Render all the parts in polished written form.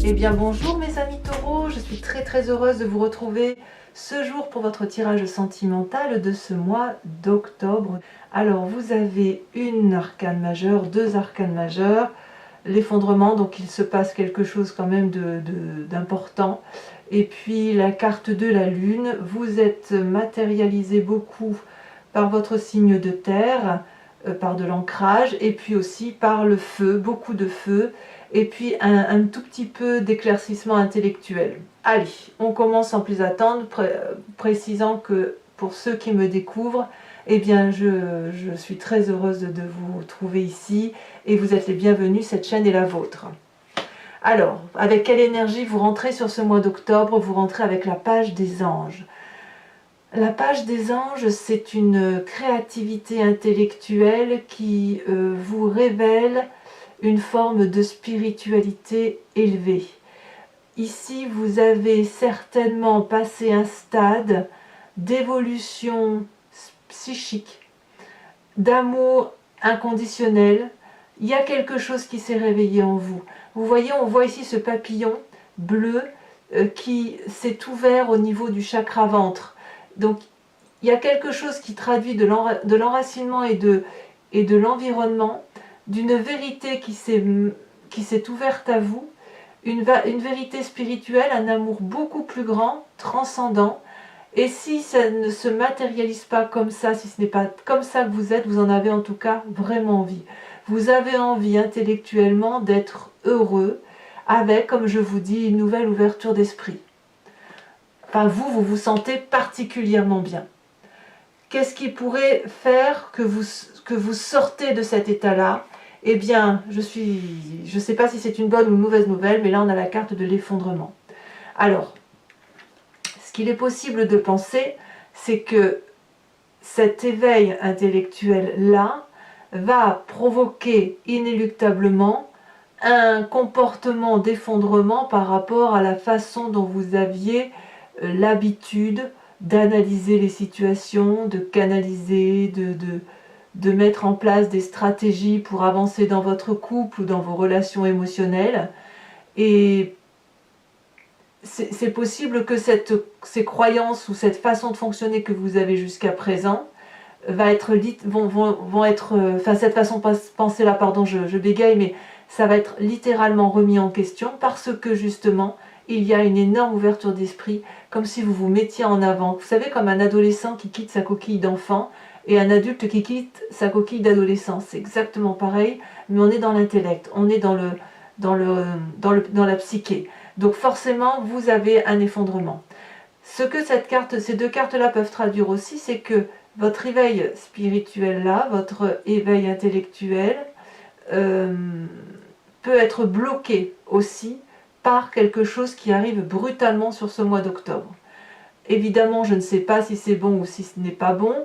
Eh bien bonjour mes amis taureaux, je suis très heureuse de vous retrouver ce jour pour votre tirage sentimental de ce mois d'octobre. Alors vous avez une arcane majeure, deux arcanes majeures, l'effondrement, donc il se passe quelque chose quand même d'important. Et puis la carte de la lune, vous êtes matérialisé beaucoup par votre signe de terre, par de l'ancrage, et puis aussi par le feu, beaucoup de feu, et puis un tout petit peu d'éclaircissement intellectuel. Allez, on commence sans plus attendre, précisant que pour ceux qui me découvrent, eh bien je suis très heureuse de vous trouver ici, et vous êtes les bienvenus, cette chaîne est la vôtre. Alors, avec quelle énergie vous rentrez sur ce mois d'octobre? Vous rentrez avec la page des anges. La page des anges, c'est une créativité intellectuelle qui vous révèle une forme de spiritualité élevée. Ici, vous avez certainement passé un stade d'évolution psychique, d'amour inconditionnel. Il y a quelque chose qui s'est réveillé en vous. Vous voyez, on voit ici ce papillon bleu qui s'est ouvert au niveau du chakra ventre. Donc, il y a quelque chose qui traduit de l'enracinement et de l'environnement, d'une vérité qui s'est ouverte à vous, une vérité spirituelle, un amour beaucoup plus grand, transcendant. Et si ça ne se matérialise pas comme ça, si ce n'est pas comme ça que vous êtes, vous en avez en tout cas vraiment envie. Vous avez envie intellectuellement d'être heureux avec, comme je vous dis, une nouvelle ouverture d'esprit. Enfin, vous vous sentez particulièrement bien. Qu'est-ce qui pourrait faire que vous sortez de cet état-là? Eh bien, je ne sais pas si c'est une bonne ou une mauvaise nouvelle, mais là on a la carte de l'effondrement. Alors, ce qu'il est possible de penser, c'est que cet éveil intellectuel-là va provoquer inéluctablement un comportement d'effondrement par rapport à la façon dont vous aviez l'habitude d'analyser les situations, de canaliser, de mettre en place des stratégies pour avancer dans votre couple ou dans vos relations émotionnelles. Et c'est possible que ces croyances ou cette façon de fonctionner que vous avez jusqu'à présent cette façon de penser là, pardon, je bégaye, mais ça va être littéralement remis en question parce que justement, il y a une énorme ouverture d'esprit, comme si vous vous mettiez en avant. Vous savez, comme un adolescent qui quitte sa coquille d'enfant et un adulte qui quitte sa coquille d'adolescent. C'est exactement pareil, mais on est dans l'intellect, on est dans la psyché. Donc forcément, vous avez un effondrement. Ce que ces deux cartes-là peuvent traduire aussi, c'est que votre éveil spirituel-là, votre éveil intellectuel, peut être bloqué aussi par quelque chose qui arrive brutalement sur ce mois d'octobre. Évidemment, je ne sais pas si c'est bon ou si ce n'est pas bon.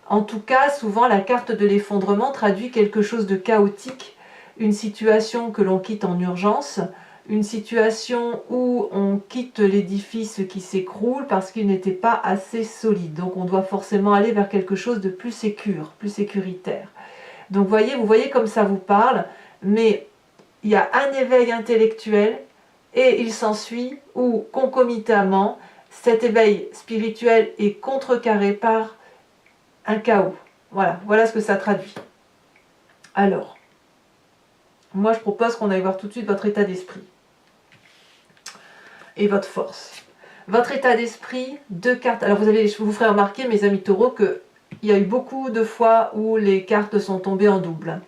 En tout cas, souvent, la carte de l'effondrement traduit quelque chose de chaotique, une situation que l'on quitte en urgence, une situation où on quitte l'édifice qui s'écroule parce qu'il n'était pas assez solide. Donc on doit forcément aller vers quelque chose de plus sécure, plus sécuritaire. Donc vous voyez comme ça vous parle, mais il y a un éveil intellectuel et il s'ensuit où concomitamment cet éveil spirituel est contrecarré par un chaos. Voilà ce que ça traduit. Alors, moi je propose qu'on aille voir tout de suite votre état d'esprit et votre force. Votre état d'esprit, deux cartes. Alors je vous ferai remarquer, mes amis taureaux, qu'il y a eu beaucoup de fois où les cartes sont tombées en double.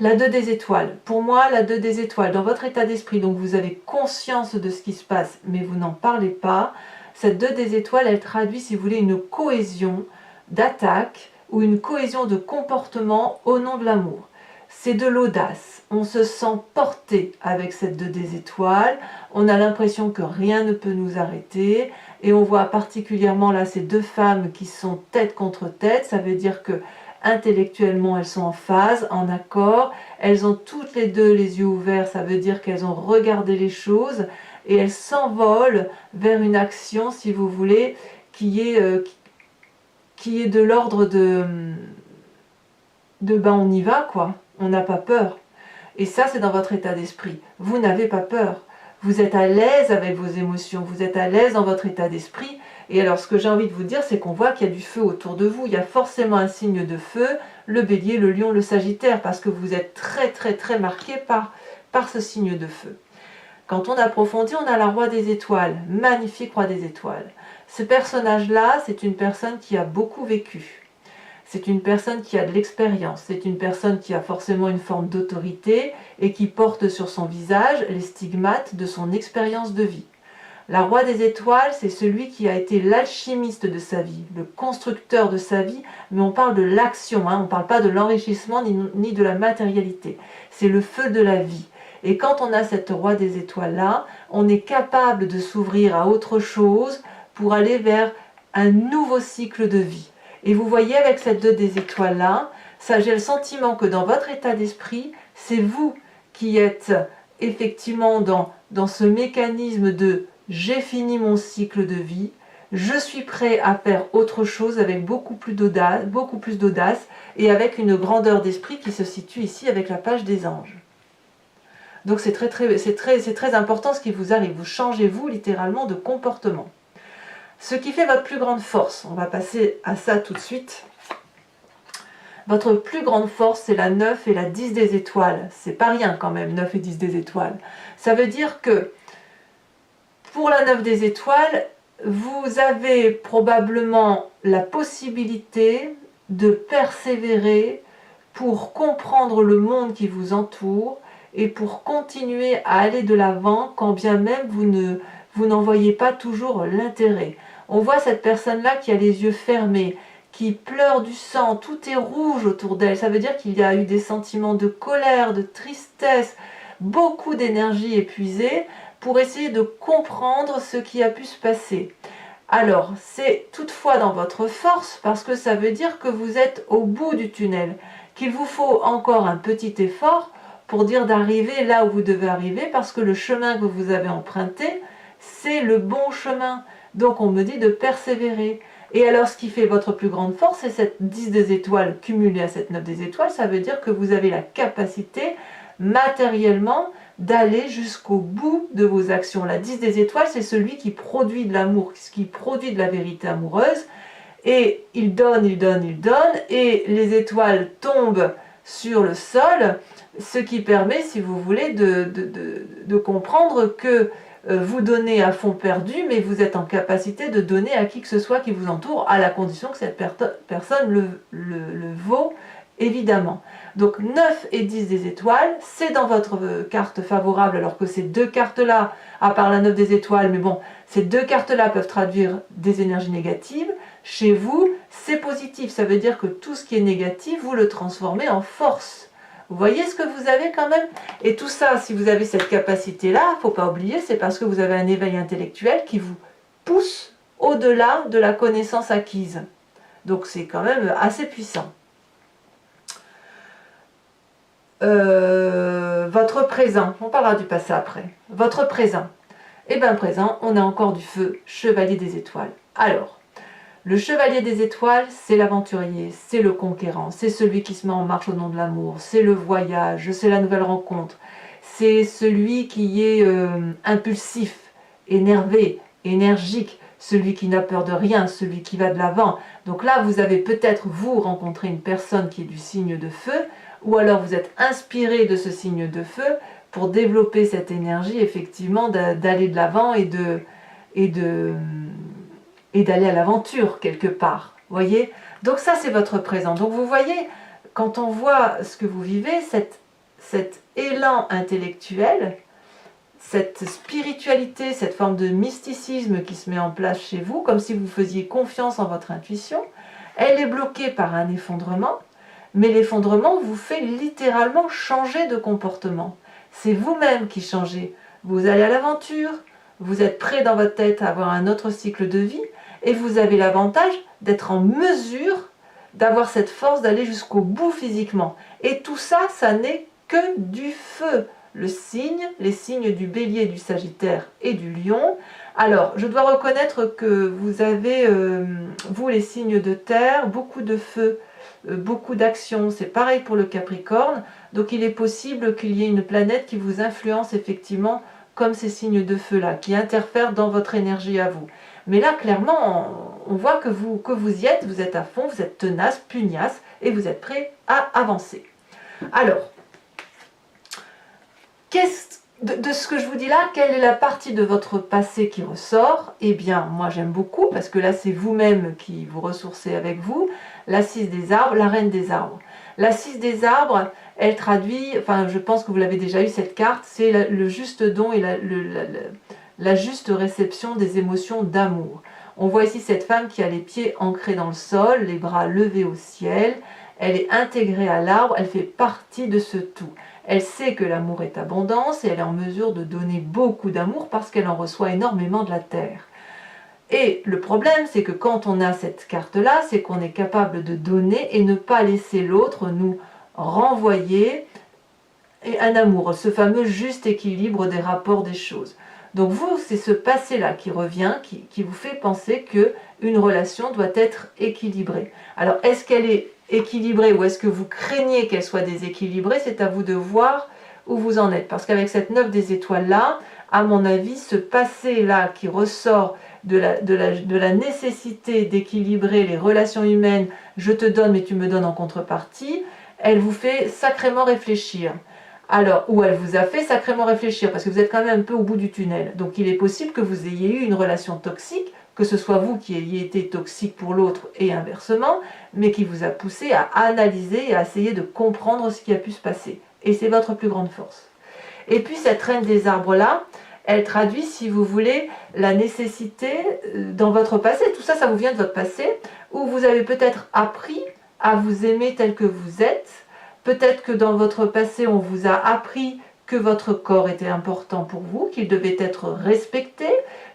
La 2 des étoiles. Pour moi, la 2 des étoiles, dans votre état d'esprit, donc vous avez conscience de ce qui se passe, mais vous n'en parlez pas. Cette 2 des étoiles, elle traduit, si vous voulez, une cohésion d'attaque ou une cohésion de comportement au nom de l'amour. C'est de l'audace. On se sent porté avec cette 2 des étoiles. On a l'impression que rien ne peut nous arrêter. Et on voit particulièrement là ces deux femmes qui sont tête contre tête. Ça veut dire que intellectuellement, elles sont en phase, en accord. Elles ont toutes les deux les yeux ouverts. Ça veut dire qu'elles ont regardé les choses. Et elles s'envolent vers une action, si vous voulez, qui est de l'ordre de on y va, quoi. On n'a pas peur. Et ça, c'est dans votre état d'esprit. Vous n'avez pas peur. vous êtes à l'aise avec vos émotions, vous êtes à l'aise dans votre état d'esprit. Et alors ce que j'ai envie de vous dire, c'est qu'on voit qu'il y a du feu autour de vous, il y a forcément un signe de feu, le bélier, le lion, le sagittaire, parce que vous êtes très marqué par ce signe de feu. Quand on approfondit, on a la roi des étoiles, magnifique roi des étoiles. Ce personnage-là, c'est une personne qui a beaucoup vécu. C'est une personne qui a de l'expérience, c'est une personne qui a forcément une forme d'autorité et qui porte sur son visage les stigmates de son expérience de vie. La roi des étoiles, c'est celui qui a été l'alchimiste de sa vie, le constructeur de sa vie, mais on parle de l'action, on ne parle pas de l'enrichissement ni de la matérialité. C'est le feu de la vie. Et quand on a cette roi des étoiles-là, on est capable de s'ouvrir à autre chose pour aller vers un nouveau cycle de vie. Et vous voyez avec cette 2 des étoiles-là, ça, j'ai le sentiment que dans votre état d'esprit, c'est vous qui êtes effectivement dans ce mécanisme de « j'ai fini mon cycle de vie », je suis prêt à faire autre chose avec beaucoup plus d'audace et avec une grandeur d'esprit qui se situe ici avec la page des anges. Donc c'est très important ce qui vous arrive, vous changez vous littéralement de comportement. Ce qui fait votre plus grande force, on va passer à ça tout de suite. Votre plus grande force, c'est la 9 et la 10 des étoiles. C'est pas rien quand même, 9 et 10 des étoiles. Ça veut dire que pour la 9 des étoiles, vous avez probablement la possibilité de persévérer pour comprendre le monde qui vous entoure et pour continuer à aller de l'avant quand bien même vous n'en voyez pas toujours l'intérêt. On voit cette personne-là qui a les yeux fermés, qui pleure du sang, tout est rouge autour d'elle. Ça veut dire qu'il y a eu des sentiments de colère, de tristesse, beaucoup d'énergie épuisée pour essayer de comprendre ce qui a pu se passer. Alors, c'est toutefois dans votre force parce que ça veut dire que vous êtes au bout du tunnel, qu'il vous faut encore un petit effort pour dire d'arriver là où vous devez arriver parce que le chemin que vous avez emprunté, c'est le bon chemin. Donc on me dit de persévérer. Et alors ce qui fait votre plus grande force, c'est cette 10 des étoiles cumulée à cette 9 des étoiles. Ça veut dire que vous avez la capacité matériellement d'aller jusqu'au bout de vos actions. La 10 des étoiles, c'est celui qui produit de l'amour, qui produit de la vérité amoureuse. Et il donne, et les étoiles tombent sur le sol, ce qui permet, si vous voulez, de comprendre que vous donnez à fond perdu, mais vous êtes en capacité de donner à qui que ce soit qui vous entoure, à la condition que cette personne le vaut, évidemment. Donc 9 et 10 des étoiles, c'est dans votre carte favorable, alors que ces deux cartes-là, à part la 9 des étoiles, mais bon, ces deux cartes-là peuvent traduire des énergies négatives. Chez vous, c'est positif, ça veut dire que tout ce qui est négatif, vous le transformez en force. Vous voyez ce que vous avez quand même? Et tout ça, si vous avez cette capacité-là, il ne faut pas oublier, c'est parce que vous avez un éveil intellectuel qui vous pousse au-delà de la connaissance acquise. Donc c'est quand même assez puissant. Votre présent, on parlera du passé après. Votre présent. Et bien présent, on a encore du feu, chevalier des étoiles. Alors, le chevalier des étoiles, c'est l'aventurier, c'est le conquérant, c'est celui qui se met en marche au nom de l'amour, c'est le voyage, c'est la nouvelle rencontre, c'est celui qui est impulsif, énervé, énergique, celui qui n'a peur de rien, celui qui va de l'avant. Donc là, vous avez peut-être, vous, rencontré une personne qui est du signe de feu, ou alors vous êtes inspiré de ce signe de feu pour développer cette énergie, effectivement, d'aller de l'avant et d'aller à l'aventure quelque part, voyez. Donc ça c'est votre présent. Donc vous voyez, quand on voit ce que vous vivez, cet élan intellectuel, cette spiritualité, cette forme de mysticisme qui se met en place chez vous, comme si vous faisiez confiance en votre intuition, elle est bloquée par un effondrement, mais l'effondrement vous fait littéralement changer de comportement. C'est vous-même qui changez. Vous allez à l'aventure, vous êtes prêt dans votre tête à avoir un autre cycle de vie, et vous avez l'avantage d'être en mesure d'avoir cette force d'aller jusqu'au bout physiquement. Et tout ça, ça n'est que du feu. Les signes du bélier, du sagittaire et du lion. Alors, je dois reconnaître que vous avez, vous les signes de terre, beaucoup de feu, beaucoup d'action. C'est pareil pour le Capricorne. Donc il est possible qu'il y ait une planète qui vous influence effectivement comme ces signes de feu-là, qui interfèrent dans votre énergie à vous. Mais là, clairement, on voit que vous y êtes, vous êtes à fond, vous êtes tenace, pugnace, et vous êtes prêt à avancer. Alors, de ce que je vous dis là, quelle est la partie de votre passé qui ressort? Eh bien, moi j'aime beaucoup, parce que là c'est vous-même qui vous ressourcez avec vous, la 6 des arbres, la reine des arbres. La 6 des arbres, elle traduit, enfin je pense que vous l'avez déjà eu cette carte, c'est le juste don et la juste réception des émotions d'amour. On voit ici cette femme qui a les pieds ancrés dans le sol, les bras levés au ciel, elle est intégrée à l'arbre, elle fait partie de ce tout. Elle sait que l'amour est abondance et elle est en mesure de donner beaucoup d'amour parce qu'elle en reçoit énormément de la terre. Et le problème, c'est que quand on a cette carte-là, c'est qu'on est capable de donner et ne pas laisser l'autre nous renvoyer un amour, ce fameux juste équilibre des rapports des choses. Donc vous, c'est ce passé-là qui revient, qui vous fait penser qu'une relation doit être équilibrée. Alors, est-ce qu'elle est équilibrée ou est-ce que vous craignez qu'elle soit déséquilibrée? C'est à vous de voir où vous en êtes. Parce qu'avec cette 9 des étoiles-là, à mon avis, ce passé-là qui ressort de la nécessité d'équilibrer les relations humaines, je te donne mais tu me donnes en contrepartie, elle vous fait sacrément réfléchir. Alors, ou elle vous a fait sacrément réfléchir, parce que vous êtes quand même un peu au bout du tunnel. Donc il est possible que vous ayez eu une relation toxique, que ce soit vous qui ayez été toxique pour l'autre et inversement, mais qui vous a poussé à analyser et à essayer de comprendre ce qui a pu se passer. Et c'est votre plus grande force. Et puis cette reine des arbres-là, elle traduit, si vous voulez, la nécessité dans votre passé, tout ça, ça vous vient de votre passé, où vous avez peut-être appris à vous aimer tel que vous êtes. Peut-être que dans votre passé, on vous a appris que votre corps était important pour vous, qu'il devait être respecté,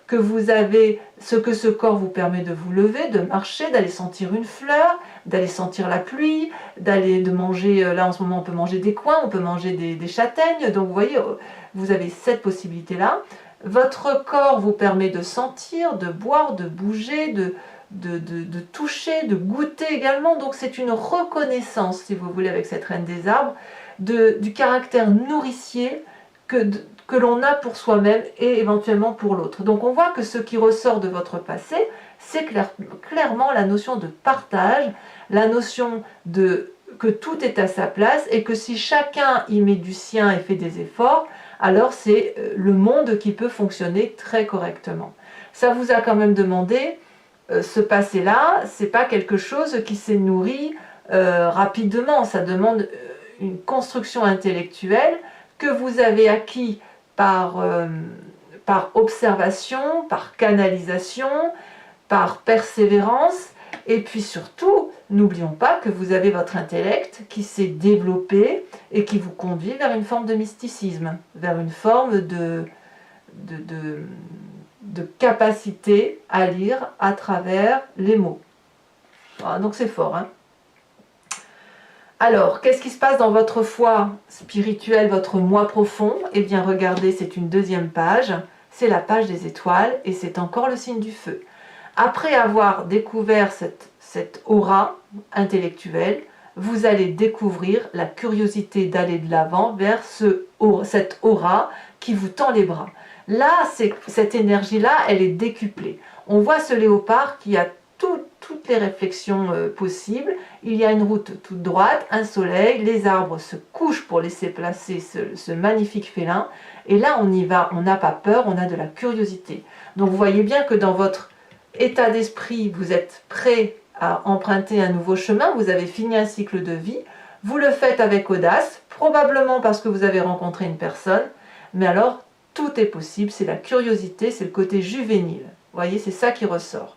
que vous avez ce que ce corps vous permet de vous lever, de marcher, d'aller sentir une fleur, d'aller sentir la pluie, de manger, là en ce moment on peut manger des coings, on peut manger des châtaignes, donc vous voyez, vous avez cette possibilité-là. Votre corps vous permet de sentir, de boire, de bouger, de toucher, de goûter également. Donc c'est une reconnaissance, si vous voulez, avec cette reine des arbres, du caractère nourricier que l'on a pour soi-même et éventuellement pour l'autre. Donc on voit que ce qui ressort de votre passé, c'est clairement la notion de partage, la notion que tout est à sa place et que si chacun y met du sien et fait des efforts, alors c'est le monde qui peut fonctionner très correctement. Ça vous a quand même demandé ce passé-là, c'est pas quelque chose qui s'est nourri rapidement, ça demande une construction intellectuelle que vous avez acquis par observation, par canalisation, par persévérance, et puis surtout, n'oublions pas que vous avez votre intellect qui s'est développé et qui vous conduit vers une forme de mysticisme, vers une forme de capacité à lire à travers les mots. Voilà, donc c'est fort, hein. Alors, qu'est-ce qui se passe dans votre foi spirituelle, votre moi profond? Eh bien, regardez, c'est une deuxième page, c'est la page des étoiles et c'est encore le signe du feu. Après avoir découvert cette aura intellectuelle, vous allez découvrir la curiosité d'aller de l'avant vers cette aura qui vous tend les bras. Là, cette énergie-là, elle est décuplée. On voit ce léopard qui a toutes les réflexions possibles. Il y a une route toute droite, un soleil, les arbres se couchent pour laisser placer ce magnifique félin. Et là, on y va, on n'a pas peur, on a de la curiosité. Donc vous voyez bien que dans votre état d'esprit, vous êtes prêt à emprunter un nouveau chemin, vous avez fini un cycle de vie, vous le faites avec audace, probablement parce que vous avez rencontré une personne, mais alors tout est possible, c'est la curiosité, c'est le côté juvénile. Vous voyez, c'est ça qui ressort.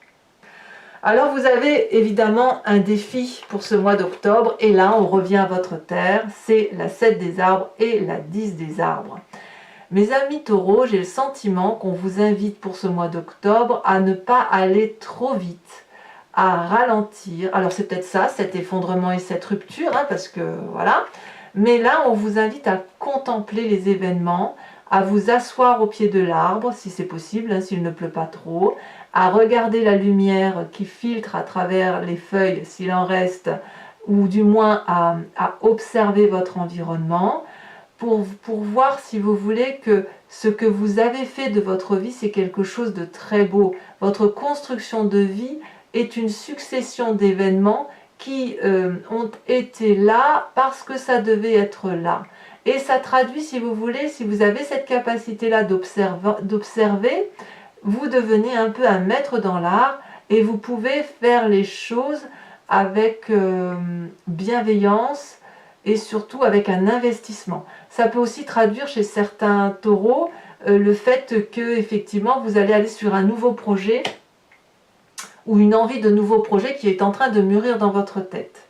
Alors vous avez évidemment un défi pour ce mois d'octobre, et là on revient à votre terre, c'est la 7 des arbres et la 10 des arbres. Mes amis taureaux, j'ai le sentiment qu'on vous invite pour ce mois d'octobre à ne pas aller trop vite, à ralentir. Alors c'est peut-être ça, cet effondrement et cette rupture, hein, parce que voilà. Mais là, on vous invite à contempler les événements, à vous asseoir au pied de l'arbre, si c'est possible, hein, s'il ne pleut pas trop, à regarder la lumière qui filtre à travers les feuilles, s'il en reste, ou du moins à observer votre environnement, pour voir si vous voulez que ce que vous avez fait de votre vie, c'est quelque chose de très beau. Votre construction de vie est une succession d'événements qui ont été là parce que ça devait être là. Et ça traduit, si vous voulez, si vous avez cette capacité-là d'observer, vous devenez un peu un maître dans l'art et vous pouvez faire les choses avec bienveillance et surtout avec un investissement. Ça peut aussi traduire chez certains taureaux le fait que effectivement vous allez aller sur un nouveau projet ou une envie de nouveau projet qui est en train de mûrir dans votre tête.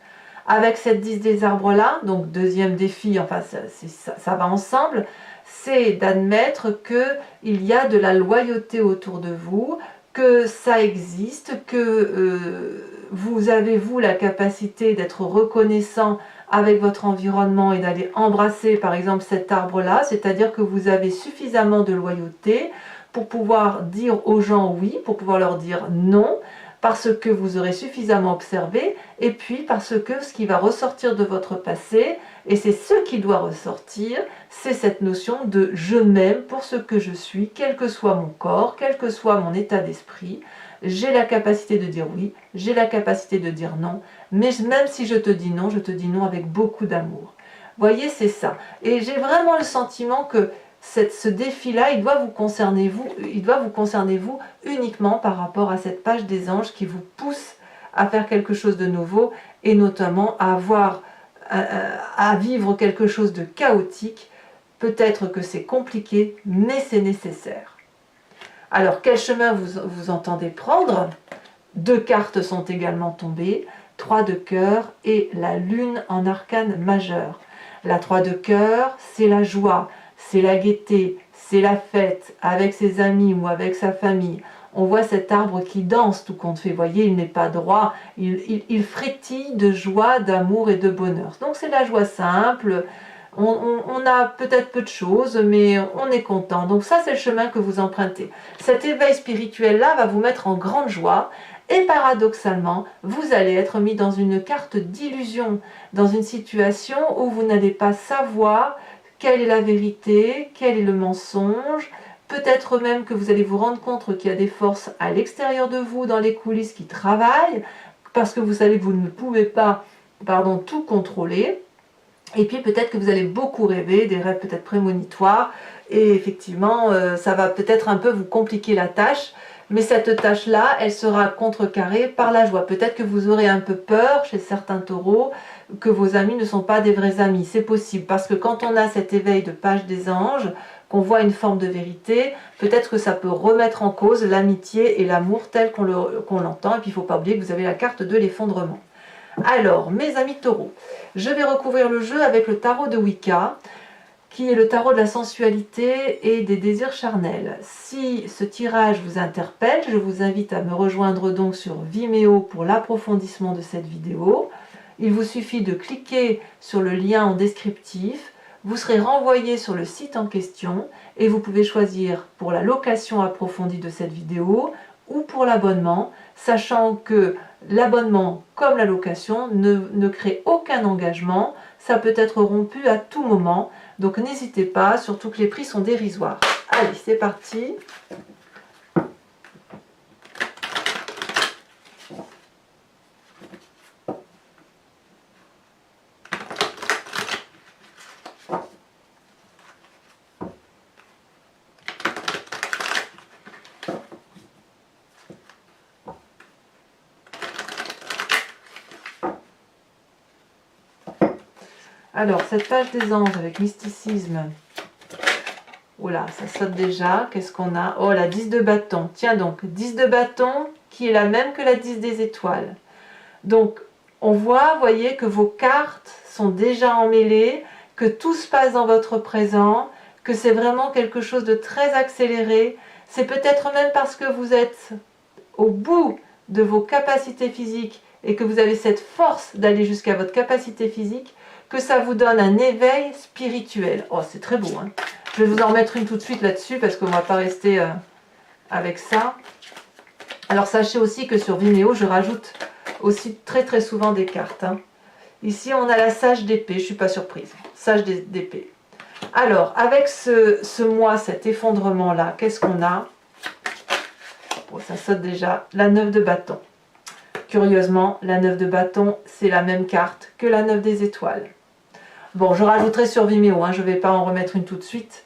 Avec cette 10 des arbres là, donc deuxième défi, enfin ça va ensemble, c'est d'admettre qu'il y a de la loyauté autour de vous, que ça existe, que vous avez vous la capacité d'être reconnaissant avec votre environnement et d'aller embrasser par exemple cet arbre là, c'est-à-dire que vous avez suffisamment de loyauté pour pouvoir dire aux gens oui, pour pouvoir leur dire non, parce que vous aurez suffisamment observé, et puis parce que ce qui va ressortir de votre passé, et c'est ce qui doit ressortir, c'est cette notion de « je m'aime pour ce que je suis, quel que soit mon corps, quel que soit mon état d'esprit, j'ai la capacité de dire oui, j'ai la capacité de dire non, mais même si je te dis non avec beaucoup d'amour. » Voyez, c'est ça. Et j'ai vraiment le sentiment que ce défi-là, il doit vous concerner vous uniquement par rapport à cette page des anges qui vous pousse à faire quelque chose de nouveau et notamment à vivre quelque chose de chaotique. Peut-être que c'est compliqué, mais c'est nécessaire. Alors, quel chemin vous entendez prendre? 2 cartes sont également tombées, 3 de cœur et la lune en arcane majeur. La 3 de cœur, c'est la joie, c'est la gaieté, c'est la fête avec ses amis ou avec sa famille. On voit cet arbre qui danse tout compte fait. Vous voyez, il n'est pas droit, il frétille de joie, d'amour et de bonheur. Donc c'est la joie simple, on a peut-être peu de choses, mais on est content. Donc ça, c'est le chemin que vous empruntez. Cet éveil spirituel-là va vous mettre en grande joie. Et paradoxalement, vous allez être mis dans une carte d'illusion, dans une situation où vous n'allez pas savoir quelle est la vérité, quel est le mensonge. Peut-être même que vous allez vous rendre compte qu'il y a des forces à l'extérieur de vous, dans les coulisses, qui travaillent, parce que vous savez que vous ne pouvez pas, tout contrôler. Et puis peut-être que vous allez beaucoup rêver, des rêves peut-être prémonitoires, et effectivement, ça va peut-être un peu vous compliquer la tâche, mais cette tâche-là, elle sera contrecarrée par la joie. Peut-être que vous aurez un peu peur chez certains taureaux, que vos amis ne sont pas des vrais amis. C'est possible, parce que quand on a cet éveil de page des anges, qu'on voit une forme de vérité, peut-être que ça peut remettre en cause l'amitié et l'amour tel qu'on l'entend. Et puis il ne faut pas oublier que vous avez la carte de l'effondrement. Alors, mes amis taureaux, je vais recouvrir le jeu avec le tarot de Wicca, qui est le tarot de la sensualité et des désirs charnels. Si ce tirage vous interpelle, je vous invite à me rejoindre donc sur Vimeo pour l'approfondissement de cette vidéo. Il vous suffit de cliquer sur le lien en descriptif, vous serez renvoyé sur le site en question et vous pouvez choisir pour la location approfondie de cette vidéo ou pour l'abonnement, sachant que l'abonnement comme la location ne crée aucun engagement, ça peut être rompu à tout moment, donc n'hésitez pas, surtout que les prix sont dérisoires. Allez, c'est parti. Alors, cette page des anges avec mysticisme. Oula, ça saute déjà. Qu'est-ce qu'on a? Oh, la 10 de bâton. Tiens donc, 10 de bâton qui est la même que la 10 des étoiles. Donc, on voit, voyez, que vos cartes sont déjà emmêlées, que tout se passe dans votre présent, que c'est vraiment quelque chose de très accéléré. C'est peut-être même parce que vous êtes au bout de vos capacités physiques et que vous avez cette force d'aller jusqu'à votre capacité physique, que ça vous donne un éveil spirituel. Oh, c'est très beau, hein. Je vais vous en mettre une tout de suite là-dessus parce qu'on ne va pas rester avec ça. Alors, sachez aussi que sur Vimeo, je rajoute aussi très très souvent des cartes, hein. Ici, on a la sage d'épée, je ne suis pas surprise. Sage d'épée. Alors, avec ce mois, cet effondrement-là, qu'est-ce qu'on a? Bon, ça saute déjà. La 9 de bâton. Curieusement, la 9 de bâton, c'est la même carte que la 9 des étoiles. Bon, je rajouterai sur Vimeo, hein, je ne vais pas en remettre une tout de suite.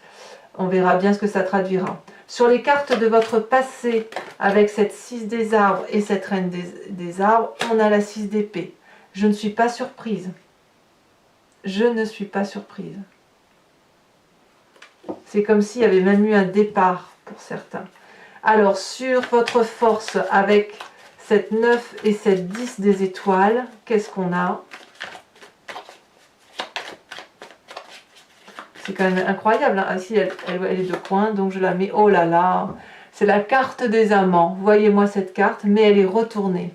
On verra bien ce que ça traduira. Sur les cartes de votre passé, avec cette 6 des arbres et cette reine des arbres, on a la 6 d'épée. Je ne suis pas surprise. Je ne suis pas surprise. C'est comme s'il y avait même eu un départ pour certains. Alors, sur votre force, avec cette 9 et cette 10 des étoiles, qu'est-ce qu'on a? C'est quand même incroyable. Hein. Ah, si, elle est de coin, donc je la mets. Oh là là! C'est la carte des amants. Voyez-moi cette carte, mais elle est retournée.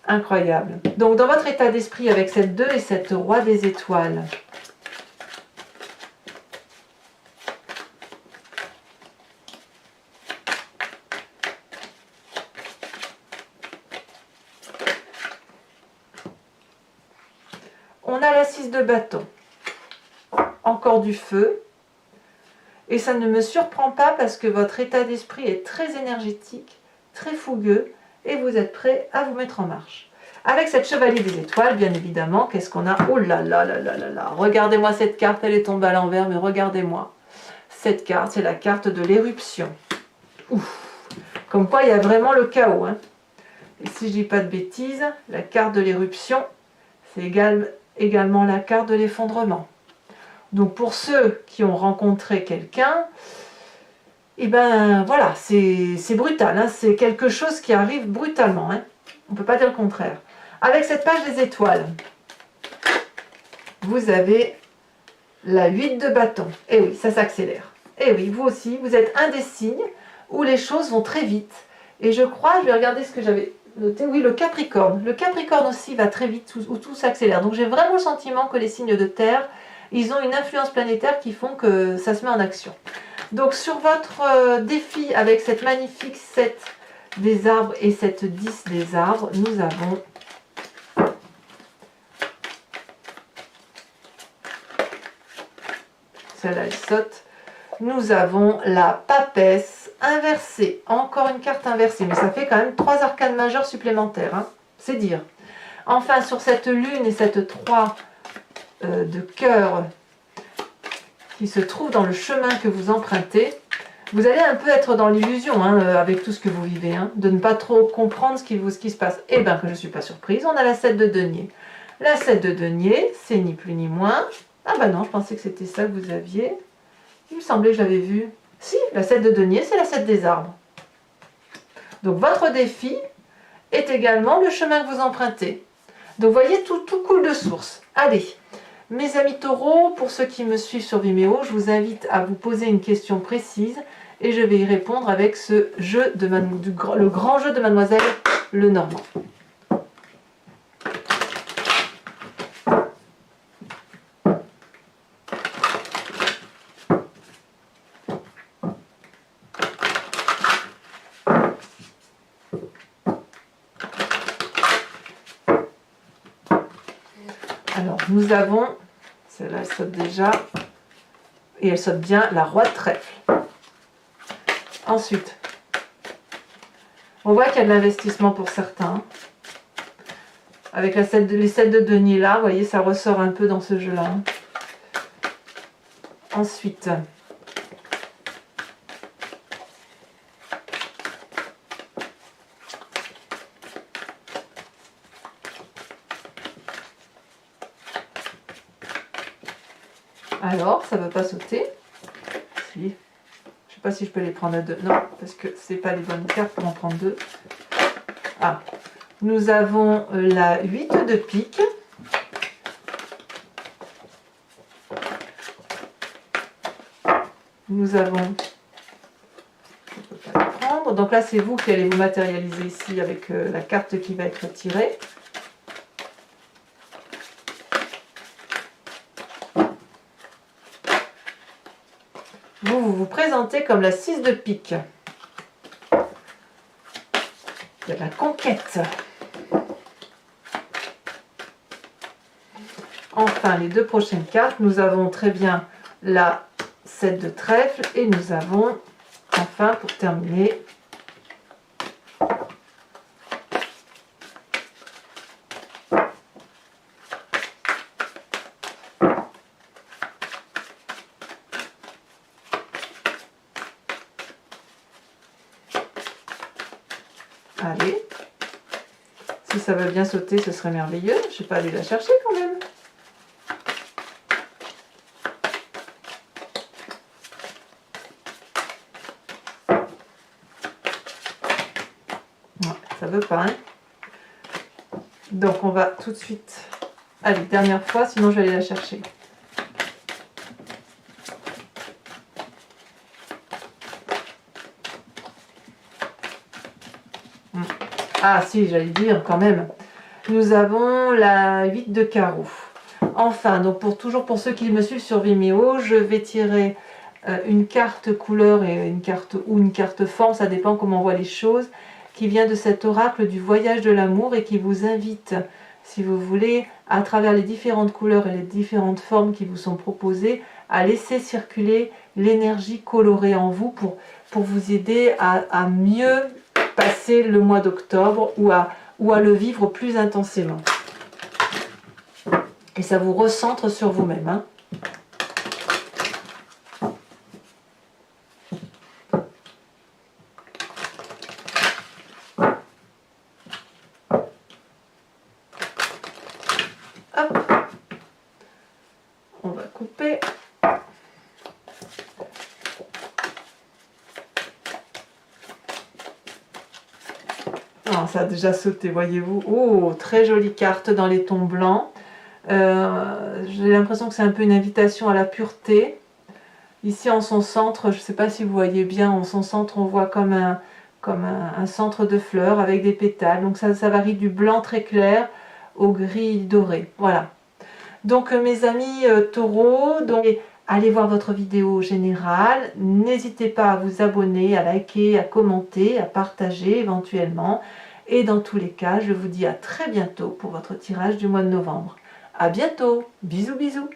Incroyable. Donc, dans votre état d'esprit, avec cette 2 et cette roi des étoiles, on a la 6 de bâton. Encore du feu. Et ça ne me surprend pas parce que votre état d'esprit est très énergétique, très fougueux, et vous êtes prêt à vous mettre en marche. Avec cette chevalier des étoiles, bien évidemment, qu'est-ce qu'on a? Oh là là là là là là! Regardez-moi cette carte, elle est tombée à l'envers, mais regardez-moi. Cette carte, c'est la carte de l'éruption. Ouf! Comme quoi, il y a vraiment le chaos. Hein. Et si je dis pas de bêtises, la carte de l'éruption, c'est également la carte de l'effondrement. Donc pour ceux qui ont rencontré quelqu'un, et ben voilà, c'est brutal, hein, c'est quelque chose qui arrive brutalement, hein. On ne peut pas dire le contraire. Avec cette page des étoiles, vous avez la 8 de bâton. Et oui, ça s'accélère. Et oui, vous aussi, vous êtes un des signes où les choses vont très vite. Et je crois, je vais regarder ce que j'avais noté, oui, le Capricorne. Le Capricorne aussi va très vite, où tout s'accélère. Donc j'ai vraiment le sentiment que les signes de terre, ils ont une influence planétaire qui font que ça se met en action. Donc sur votre défi avec cette magnifique 7 des arbres et cette 10 des arbres, nous avons celle-là elle saute, nous avons la papesse inversée, encore une carte inversée, mais ça fait quand même 3 arcanes majeures supplémentaires, hein, c'est dire. Enfin sur cette lune et cette 3 de cœur qui se trouve dans le chemin que vous empruntez, vous allez un peu être dans l'illusion hein, avec tout ce que vous vivez, hein, de ne pas trop comprendre ce qui se passe. Eh bien que je ne suis pas surprise, on a la 7 de denier. La 7 de denier, c'est ni plus ni moins. Ah bah non, je pensais que c'était ça que vous aviez. Il me semblait que je l'avais vu. Si, la 7 de denier, c'est la 7 des arbres. Donc votre défi est également le chemin que vous empruntez. Donc vous voyez, tout coule de source. Allez, mes amis taureaux, pour ceux qui me suivent sur Vimeo, je vous invite à vous poser une question précise et je vais y répondre avec ce jeu de le grand jeu de Mademoiselle Lenormand. Alors, nous avons, celle-là elle saute déjà, et elle saute bien, la roi de trèfle. Ensuite, on voit qu'il y a de l'investissement pour certains. Avec les 7 de denier là, vous voyez, ça ressort un peu dans ce jeu-là. Ensuite, alors, ça ne veut pas sauter. Si. Je ne sais pas si je peux les prendre à deux. Non, parce que ce n'est pas les bonnes cartes pour en prendre deux. Ah, nous avons la 8 de pique. Nous avons... Je ne peux pas la prendre. Donc là, c'est vous qui allez vous matérialiser ici avec la carte qui va être tirée. Vous vous présentez comme la 6 de pique. Il y a de la conquête. Enfin, les deux prochaines cartes, nous avons très bien la 7 de trèfle et nous avons, enfin, pour terminer, allez, si ça veut bien sauter, ce serait merveilleux. Je ne vais pas aller la chercher quand même. Ouais, ça veut pas, hein. Donc on va tout de suite. Allez, dernière fois, sinon je vais aller la chercher. Ah si, j'allais dire quand même. Nous avons la 8 de carreau. Enfin, donc toujours pour ceux qui me suivent sur Vimeo, je vais tirer une carte couleur et une carte forme, ça dépend comment on voit les choses, qui vient de cet oracle du voyage de l'amour et qui vous invite, si vous voulez, à travers les différentes couleurs et les différentes formes qui vous sont proposées, à laisser circuler l'énergie colorée en vous pour vous aider à mieux passer le mois d'octobre ou à le vivre plus intensément. Et ça vous recentre sur vous-même, hein. Hop. On va couper. Ah, ça a déjà sauté, voyez-vous. Oh, très jolie carte dans les tons blancs. J'ai l'impression que c'est un peu une invitation à la pureté. Ici en son centre, je ne sais pas si vous voyez bien, en son centre on voit comme un centre de fleurs avec des pétales. Donc ça varie du blanc très clair au gris doré. Voilà. Donc mes amis taureaux, donc, allez voir votre vidéo générale. N'hésitez pas à vous abonner, à liker, à commenter, à partager éventuellement. Et dans tous les cas, je vous dis à très bientôt pour votre tirage du mois de novembre. À bientôt, bisous bisous.